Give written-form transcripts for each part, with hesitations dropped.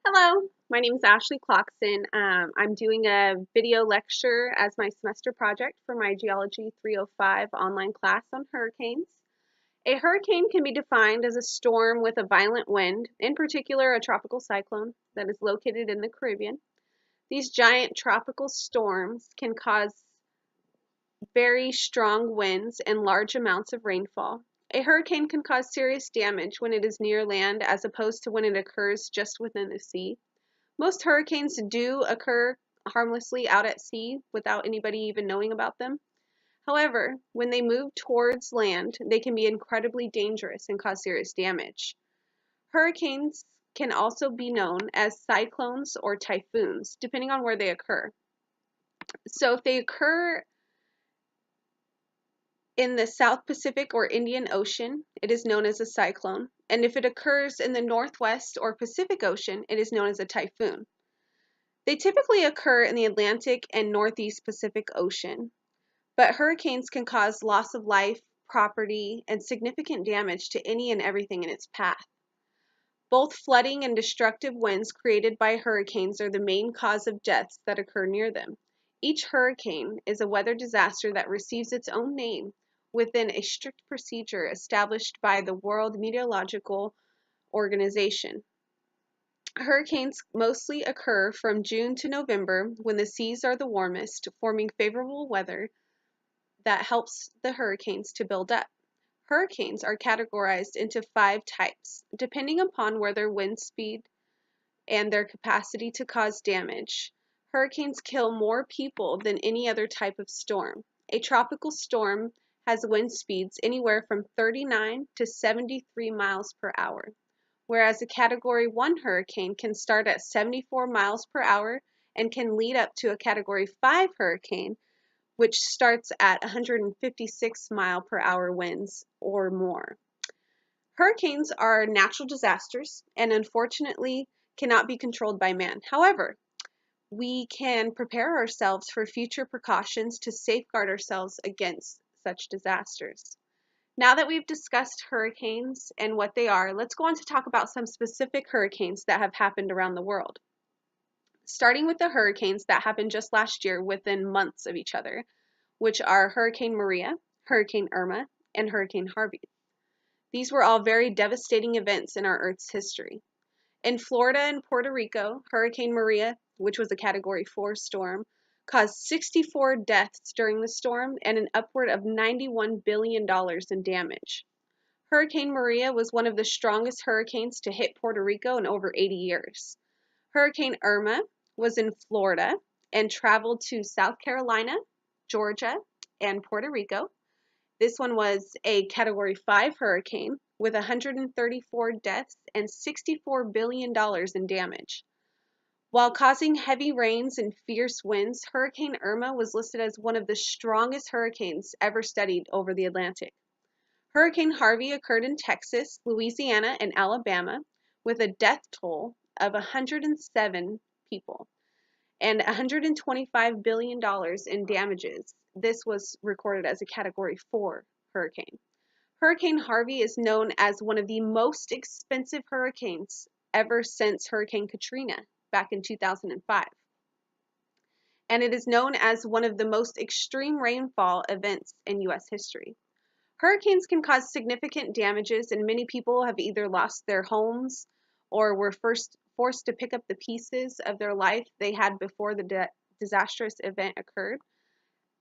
Hello, my name is Ashley Kloxin. I'm doing a video lecture as my semester project for my Geology 305 online class on hurricanes. A hurricane can be defined as a storm with a violent wind, in particular a tropical cyclone that is located in the Caribbean. These giant tropical storms can cause very strong winds and large amounts of rainfall. A hurricane can cause serious damage when it is near land as opposed to when it occurs just within the sea. Most hurricanes do occur harmlessly out at sea without anybody even knowing about them. However, when they move towards land, they can be incredibly dangerous and cause serious damage. Hurricanes can also be known as cyclones or typhoons, depending on where they occur. So if they occur in the South Pacific or Indian Ocean, it is known as a cyclone. And if it occurs in the Northwest or Pacific Ocean, it is known as a typhoon. They typically occur in the Atlantic and Northeast Pacific Ocean, but hurricanes can cause loss of life, property, and significant damage to any and everything in its path. Both flooding and destructive winds created by hurricanes are the main cause of deaths that occur near them. Each hurricane is a weather disaster that receives its own name within a strict procedure established by the World Meteorological Organization. Hurricanes mostly occur from June to November when the seas are the warmest, forming favorable weather that helps the hurricanes to build up. Hurricanes are categorized into 5 types, depending upon where their wind speed and their capacity to cause damage. Hurricanes kill more people than any other type of storm. A tropical storm has wind speeds anywhere from 39 to 73 miles per hour, whereas a Category 1 hurricane can start at 74 miles per hour and can lead up to a Category 5 hurricane, which starts at 156 mile per hour winds or more. Hurricanes are natural disasters and unfortunately cannot be controlled by man. However, we can prepare ourselves for future precautions to safeguard ourselves against such disasters. Now that we've discussed hurricanes and what they are, let's go on to talk about some specific hurricanes that have happened around the world. Starting with the hurricanes that happened just last year within months of each other, which are Hurricane Maria, Hurricane Irma, and Hurricane Harvey. These were all very devastating events in our Earth's history. In Florida and Puerto Rico, Hurricane Maria, which was a Category 4 storm, caused 64 deaths during the storm and an upward of $91 billion in damage. Hurricane Maria was one of the strongest hurricanes to hit Puerto Rico in over 80 years. Hurricane Irma was in Florida and traveled to South Carolina, Georgia, and Puerto Rico. This one was a Category 5 hurricane with 134 deaths and $64 billion in damage. While causing heavy rains and fierce winds, Hurricane Irma was listed as one of the strongest hurricanes ever studied over the Atlantic. Hurricane Harvey occurred in Texas, Louisiana, and Alabama with a death toll of 107 people and $125 billion in damages. This was recorded as a Category 4 hurricane. Hurricane Harvey is known as one of the most expensive hurricanes ever since Hurricane Katrina back in 2005. And it is known as one of the most extreme rainfall events in U.S. history. Hurricanes can cause significant damages, and many people have either lost their homes or were first forced to pick up the pieces of their life they had before the disastrous event occurred.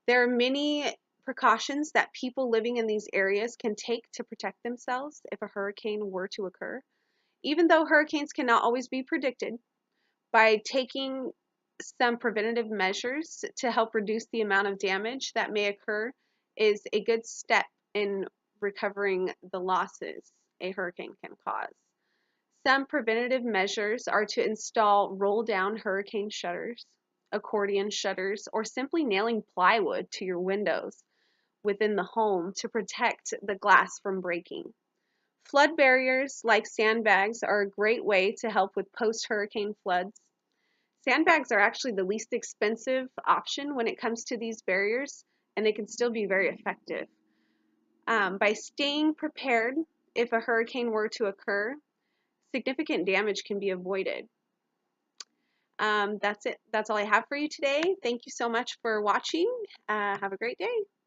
There are many precautions that people living in these areas can take to protect themselves if a hurricane were to occur. Even though hurricanes cannot always be predicted, by taking some preventative measures to help reduce the amount of damage that may occur is a good step in recovering the losses a hurricane can cause. Some preventative measures are to install roll-down hurricane shutters, accordion shutters, or simply nailing plywood to your windows within the home to protect the glass from breaking. Flood barriers like sandbags are a great way to help with post-hurricane floods. Sandbags are actually the least expensive option when it comes to these barriers, and they can still be very effective. By staying prepared if a hurricane were to occur, significant damage can be avoided. That's it. That's all I have for you today. Thank you so much for watching. Have a great day.